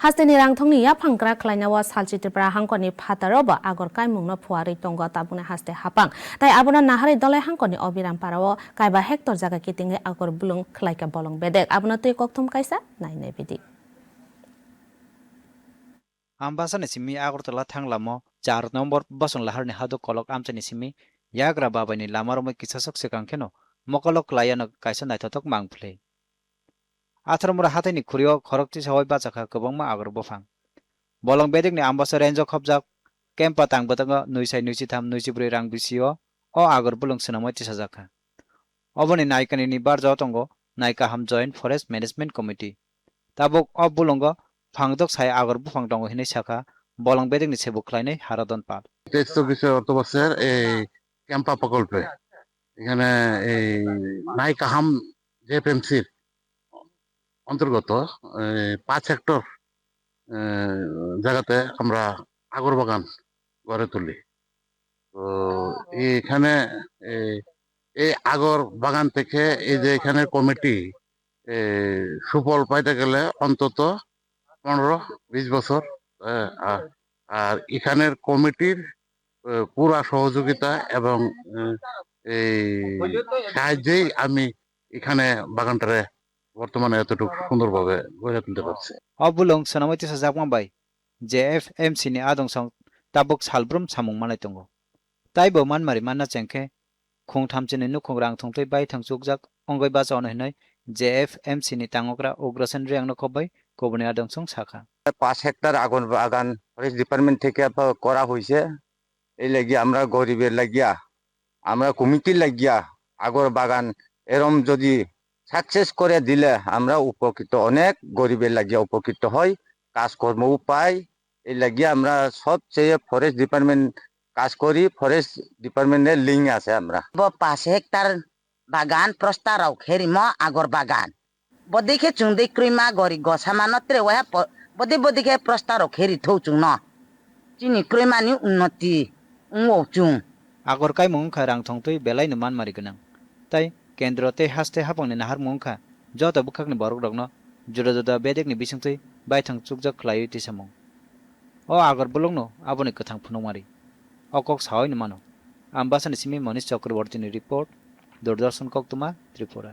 Hasteni rangthongni ya phangkra khlainawa salchitipra hangkoni phataroba agor kaimungno phuari tongo tabune haste hapang tai abona nahari dolai hangkoni obiram parao kaiba hector jaga kitinge agor bulung khlaika bolong bedek abona tui kokthum kaisa naine bidi Ambasane simi Agartala thanglamo 4 নম্বর বসন laharni hado kolok amchani simi yagra babani lamaromai kisasak sekangkheno mokolok layano kaisa naithotok mangphle atharmura hataini khuriyo khorokti sawai bachakha kobangma agor bofang bolong bedekni ambasa range khobjak kempa tangbatanga nuisai nuisitham nuisibrui rang bisio o agor bulung senamai tisajakha oboni naikani ni barjaw tongo naika ham joint forest management committee tabuk ob bulungo phangdok sai agor bufang tongo hinai saka bolong bedekni sebuk khlainai haradon pal 23 অর্থ বছর এই ক্যাম্পা প্রকল্পে এখানে এই নাইকাহাম জেএফএমসির অন্তর্গত 5 hectare জায়গাতে আমরা আগর বাগান গড়ে তুলি তো এখানে এই আগর বাগান থেকে এই যে এখানে কমিটি সুফল পাইতে গেলে অন্তত 15-20 বছর আর এখানের কমিটির পুরা সহযোগিতা এবং এই সাহায্যেই আমি এখানে বাগানটারে বর্তমানে এতটুকু সুন্দরভাবে গড়ে তুলতে পারছি obulong senamai tisajakma bai JFMC ni adongsong tabuk salbrum samung manai tongo taibo manmari manna chengkhe khungthamchini nukhungrang thongtoi bai thangsukjak ongoi bachaw hinai JFMC ni tangokra ugrasen riangno khobai koboni adongsong sakha 5 hectare আগুন বাগান forest department থেকে করা হয়েছে এই লাগিয়া আমরা গরিবের লাগিয়া আমরা কমিটির লাগিয়া আগর বাগান এরম যদি সাকসেস করে দিলে আমরা উপকৃত অনেক গরিবের লাগিয়া উপকৃত হয় কাজকর্মও পাই এই লাগিয়া আমরা সবচেয়ে ফরেস্ট ডিপার্টমেন্ট কাজ করি ফরেস্ট ডিপার্টমেন্টের লিঙ্ক আছে আমরা 5 হেক্টর বাগান প্রস্তারাও খেরিম আগর বাগান বদিকে চুংদি ক্রিমা গরি গসা মানত্রে ওয়া বদি বদিকে প্রস্তারাও খেরি থৌচুং ন চিনি ক্রিমানি উন্নতি উংচুং agor kai mungkha rang thongtoi belai no manmari gnang tai kendro te haste hapangni nahar mungkha joto bukhakni borok rokno juda juda bedekni bisingtoi baithang chukjak khlai tisamung o agor bulungno aboni kathang phunongmari okok sawai no mano ambasani simi Manish Chakraborty ni report Doordarshan Koktuma Tripura